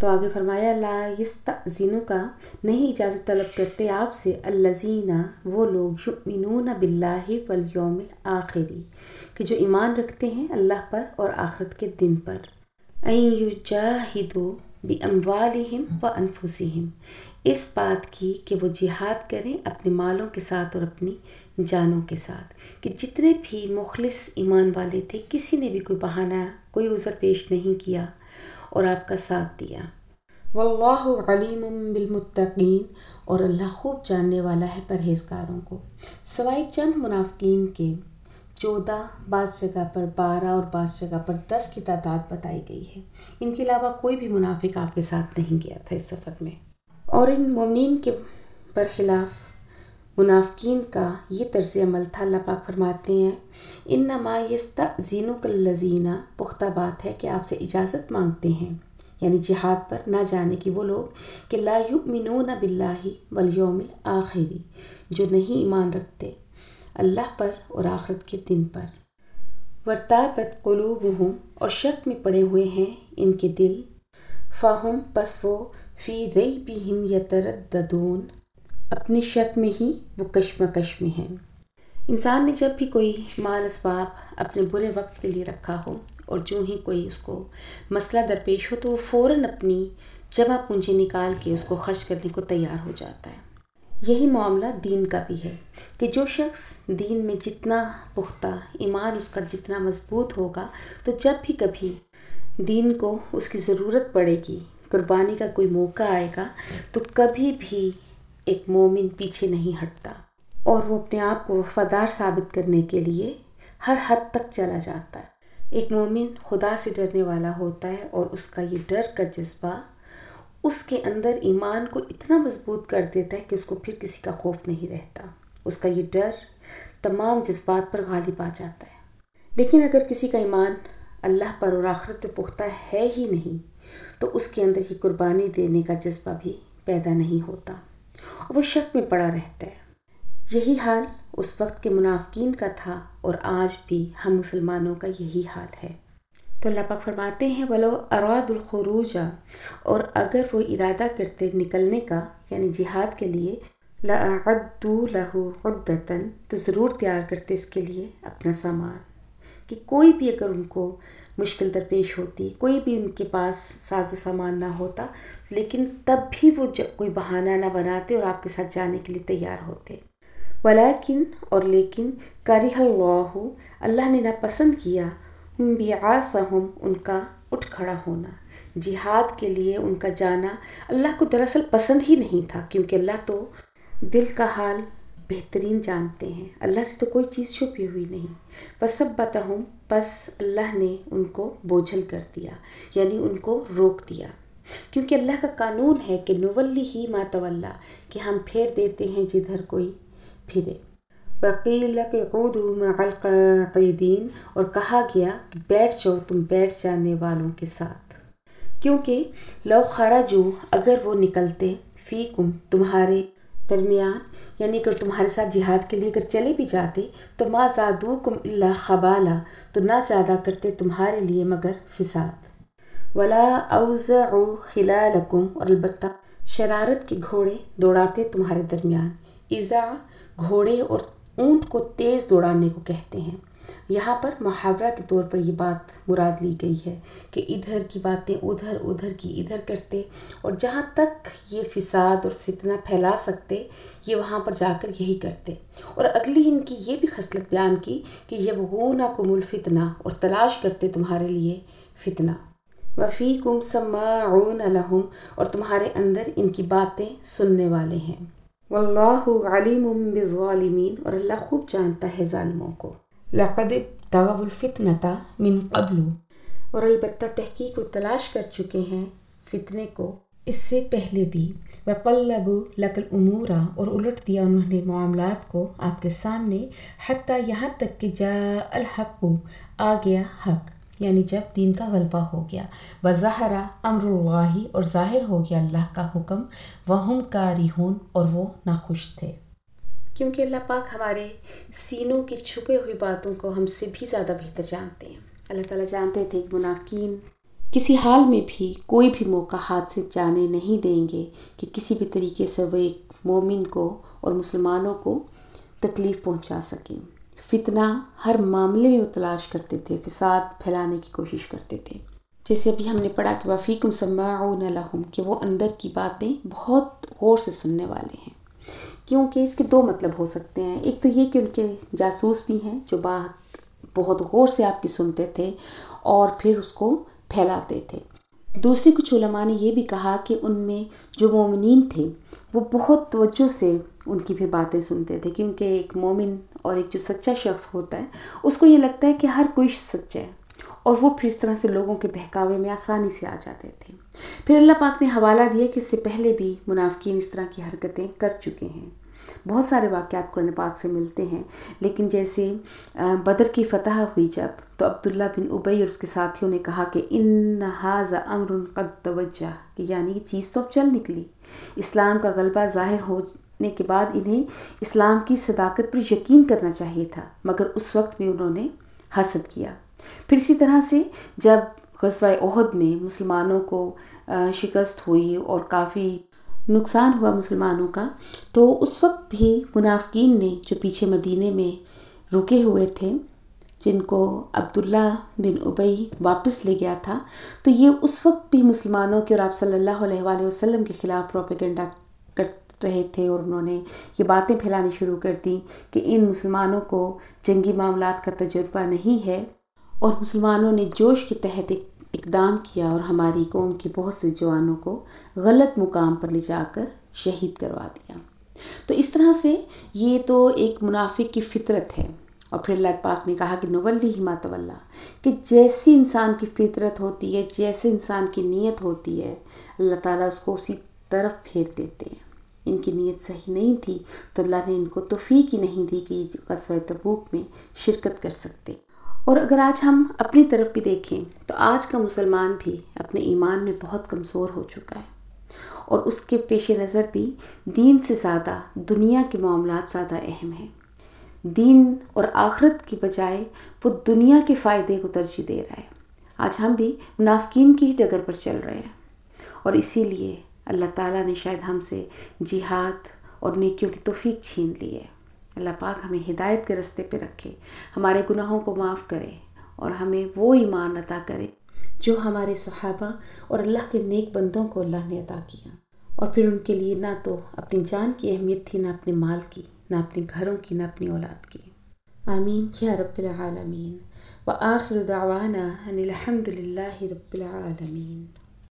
تو آگے فرمایا لا یستأذنک، نہیں اجازت طلب کرتے آپ سے، الذین، وہ لوگ، یؤمنون باللہ والیوم الآخر، کہ جو ایمان رکھتے ہیں اللہ پر اور آخرت کے دن پر، ان یجاہدوا باموالہم وانفسہم، اس بات کی کہ وہ جہاد کریں اپنے مالوں کے ساتھ اور اپنی جانوں کے ساتھ، کہ جتنے بھی مخلص ایمان والے تھے کسی نے بھی کوئی بہانہ، کوئی عذر پیش نہیں کیا اور آپ کا ساتھ دیا۔ واللہ علیم بالمتقین، اور اللہ خوب جاننے والا ہے پرہیزگاروں کو۔ سوائے چند منافقین کے 14، بعض جگہ پر 12 اور بعض جگہ پر 10 کی تعداد بتائی گئی ہے۔ ان کے علاوہ کوئی بھی منافق آپ کے ساتھ نہیں گیا تھا اس سفر میں۔ اور ان مومنین کے برخلاف منافقین کا یہ طرز عمل تھا۔ اللہ پاک فرماتے ہیں انما یستأذنک الذین، پختہ بات ہے کہ آپ سے اجازت مانگتے ہیں یعنی جہاد پر نہ جانے کی وہ لوگ کہ لا یؤمنون باللہ والیوم الآخر، جو نہیں ایمان رکھتے اللہ پر اور آخرت کے دن پر، وارتابت قلوبہم، اور شک میں پڑے ہوئے ہیں ان کے دل، فہم، پس وہ، فی ریبہم یترددون، اپنے شک میں ہی وہ کشمکش میں ہیں۔ انسان نے جب بھی کوئی مال اسباب اپنے برے وقت کے لیے رکھا ہو اور جو ہی کوئی اس کو مسئلہ درپیش ہو تو وہ فوراً اپنی جمع پونجی نکال کے اس کو خرچ کرنے کو تیار ہو جاتا ہے۔ یہی معاملہ دین کا بھی ہے کہ جو شخص دین میں جتنا پختہ، ایمان اس کا جتنا مضبوط ہوگا، تو جب بھی کبھی دین کو اس کی ضرورت پڑے گی، قربانی کا کوئی موقع آئے گا، تو کبھی بھی ایک مومن پیچھے نہیں ہٹتا اور وہ اپنے آپ کو وفادار ثابت کرنے کے لیے ہر حد تک چلا جاتا ہے۔ ایک مومن خدا سے ڈرنے والا ہوتا ہے اور اس کا یہ ڈر کا جذبہ اس کے اندر ایمان کو اتنا مضبوط کر دیتا ہے کہ اس کو پھر کسی کا خوف نہیں رہتا، اس کا یہ ڈر تمام جذبات پر غالب آ جاتا ہے۔ لیکن اگر کسی کا ایمان اللہ پر اور آخرت پہ پختہ ہے ہی نہیں تو اس کے اندر یہ قربانی دینے کا جذبہ بھی پیدا نہیں ہوتا، وہ شک میں پڑا رہتا ہے۔ یہی حال اس وقت کے منافقین کا تھا اور آج بھی ہم مسلمانوں کا یہی حال ہے۔ تو اللہ پاک فرماتے ہیں وَلَوْ أَرَادُوا الْخُرُوجَ، اور اگر وہ ارادہ کرتے نکلنے کا یعنی جہاد کے لیے، لَأَعَدُّوا لَهُ عُدَّةً، تو ضرور تیار کرتے اس کے لیے اپنا سامان، کہ کوئی بھی اگر ان کو مشکل درپیش ہوتی، کوئی بھی ان کے پاس ساز و سامان نہ ہوتا، لیکن تب بھی وہ کوئی بہانہ نہ بناتے اور آپ کے ساتھ جانے کے لیے تیار ہوتے۔ ولیکن، اور لیکن، کرہ اللہ، اللہ نے ناپسند کیا، بعثہم، ان کا اٹھ کھڑا ہونا، جہاد کے لیے ان کا جانا اللہ کو دراصل پسند ہی نہیں تھا، کیونکہ اللہ تو دل کا حال بہترین جانتے ہیں، اللہ سے تو کوئی چیز چھپی ہوئی نہیں۔ فثبتہم، پس اللہ نے ان کو بوجھل کر دیا یعنی ان کو روک دیا، کیونکہ اللہ کا قانون ہے کہ نولیہ ما تولی، کہ ہم پھیر دیتے ہیں جدھر کوئی پھرے۔ وقیل اقعدوا مع القاعدین، اور کہا گیا کہ بیٹھ جاؤ تم بیٹھ جانے والوں کے ساتھ، کیونکہ لو خرجوا، اگر وہ نکلتے، فیکم، تمہارے درمیان، یعنی اگر تمہارے ساتھ جہاد کے لیے اگر چلے بھی جاتے تو ما زادوکم الا خبالا، تو نہ زیادہ کرتے تمہارے لیے مگر فساد۔ ولا اوزعوا خلالکم، اور البتہ شرارت کے گھوڑے دوڑاتے تمہارے درمیان۔ اذا، گھوڑے اور اونٹ کو تیز دوڑانے کو کہتے ہیں۔ یہاں پر محاورہ کے طور پر یہ بات مراد لی گئی ہے کہ ادھر کی باتیں ادھر، ادھر کی ادھر کرتے، اور جہاں تک یہ فساد اور فتنہ پھیلا سکتے یہ وہاں پر جا کر یہی کرتے۔ اور اگلی ان کی یہ بھی خصلت بیان کی کہ یبغونکم الفتنہ، اور تلاش کرتے تمہارے لیے فتنہ۔ وفیکم سماعون لہم، اور تمہارے اندر ان کی باتیں سننے والے ہیں۔ واللہ علیم بالظالمین، اور اللہ خوب جانتا ہے ظالموں کو۔ لقد ابتغوا الفتنة من قبل، اور البتہ تحقیق و تلاش کر چکے ہیں فتنے کو اس سے پہلے بھی۔ وقلبوا لک الامور، اور الٹ دیا انہوں نے معاملات کو آپ کے سامنے، حتیٰ یہاں تک کہ جاء الحق، آ گیا حق، یعنی جب دین کا غلبہ ہو گیا۔ وظہر امر اللہ، اور ظاہر ہو گیا اللہ کا حکم۔ وہم کارہون، اور وہ ناخوش تھے، کیونکہ اللہ پاک ہمارے سینوں کی چھپے ہوئی باتوں کو ہم سے بھی زیادہ بہتر جانتے ہیں۔ اللہ تعالیٰ جانتے تھے کہ منافقین کسی حال میں بھی کوئی بھی موقع ہاتھ سے جانے نہیں دیں گے کہ کسی بھی طریقے سے وہ ایک مومن کو اور مسلمانوں کو تکلیف پہنچا سکیں۔ فتنہ ہر معاملے میں وہ تلاش کرتے تھے، فساد پھیلانے کی کوشش کرتے تھے۔ جیسے ابھی ہم نے پڑھا کہ وَفِيكُمْ سَمَّاعُونَ لَهُمْ، کہ وہ اندر کی باتیں بہت غور سے سننے والے ہیں۔ کیونکہ اس کے دو مطلب ہو سکتے ہیں، ایک تو یہ کہ ان کے جاسوس بھی ہیں جو بات بہت غور سے آپ کی سنتے تھے اور پھر اس کو پھیلاتے تھے۔ دوسری کچھ علماء نے یہ بھی کہا کہ ان میں جو مومنین تھے وہ بہت توجہ سے ان کی بھی باتیں سنتے تھے، کیونکہ ایک مومن اور ایک جو سچا شخص ہوتا ہے اس کو یہ لگتا ہے کہ ہر کوئی سچا ہے، اور وہ پھر اس طرح سے لوگوں کے بہکاوے میں آسانی سے آ جاتے تھے۔ پھر اللہ پاک نے حوالہ دیا کہ اس سے پہلے بھی منافقین اس طرح کی حرکتیں کر چکے ہیں۔ بہت سارے واقعات قرآن پاک سے ملتے ہیں، لیکن جیسے بدر کی فتح ہوئی جب، تو عبداللہ بن ابی اور اس کے ساتھیوں نے کہا کہ ان ھذا امر قد توجہ، کہ یعنی یہ چیز تو اب چل نکلی۔ اسلام کا غلبہ ظاہر ہونے کے بعد انہیں اسلام کی صداقت پر یقین کرنا چاہیے تھا، مگر اس وقت بھی انہوں نے حسد کیا۔ پھر اسی طرح سے جب غزوہ احد میں مسلمانوں کو شکست ہوئی اور کافی نقصان ہوا مسلمانوں کا، تو اس وقت بھی منافقین نے جو پیچھے مدینے میں رکے ہوئے تھے، جن کو عبداللہ بن ابی واپس لے گیا تھا، تو یہ اس وقت بھی مسلمانوں کے اور آپ صلی اللہ علیہ وآلہ وسلم کے خلاف پروپیگنڈا کر رہے تھے، اور انہوں نے یہ باتیں پھیلانی شروع کر دی کہ ان مسلمانوں کو جنگی معاملات کا تجربہ نہیں ہے، اور مسلمانوں نے جوش کے تحت اقدام کیا اور ہماری قوم کے بہت سے جوانوں کو غلط مقام پر لے جا کر شہید کروا دیا۔ تو اس طرح سے یہ تو ایک منافق کی فطرت ہے۔ اور پھر اللہ پاک نے کہا کہ نولیہ ما تولی، کہ جیسی انسان کی فطرت ہوتی ہے، جیسے انسان کی نیت ہوتی ہے، اللہ تعالیٰ اس کو اسی طرف پھیر دیتے ہیں۔ ان کی نیت صحیح نہیں تھی تو اللہ نے ان کو توفیق ہی نہیں دی کہ یہ غزوہ تبوک میں شرکت کر سکتے۔ اور اگر آج ہم اپنی طرف بھی دیکھیں تو آج کا مسلمان بھی اپنے ایمان میں بہت کمزور ہو چکا ہے، اور اس کے پیش نظر بھی دین سے زیادہ دنیا کے معاملات زیادہ اہم ہیں۔ دین اور آخرت کی بجائے وہ دنیا کے فائدے کو ترجیح دے رہا ہے۔ آج ہم بھی منافقین کی ہی ڈگر پر چل رہے ہیں، اور اسی لیے اللہ تعالیٰ نے شاید ہم سے جہاد اور نیکیوں کی توفیق چھین لی ہے۔ اللہ پاک ہمیں ہدایت کے رستے پہ رکھے، ہمارے گناہوں کو معاف کرے، اور ہمیں وہ ایمان عطا کرے جو ہمارے صحابہ اور اللہ کے نیک بندوں کو اللہ نے عطا کیا، اور پھر ان کے لیے نہ تو اپنی جان کی اہمیت تھی، نہ اپنے مال کی، نہ اپنے گھروں کی، نہ اپنی اولاد کی۔ آمین یا رب العالمین۔ وآخر دعوانا ان الحمد للہ رب العالمین۔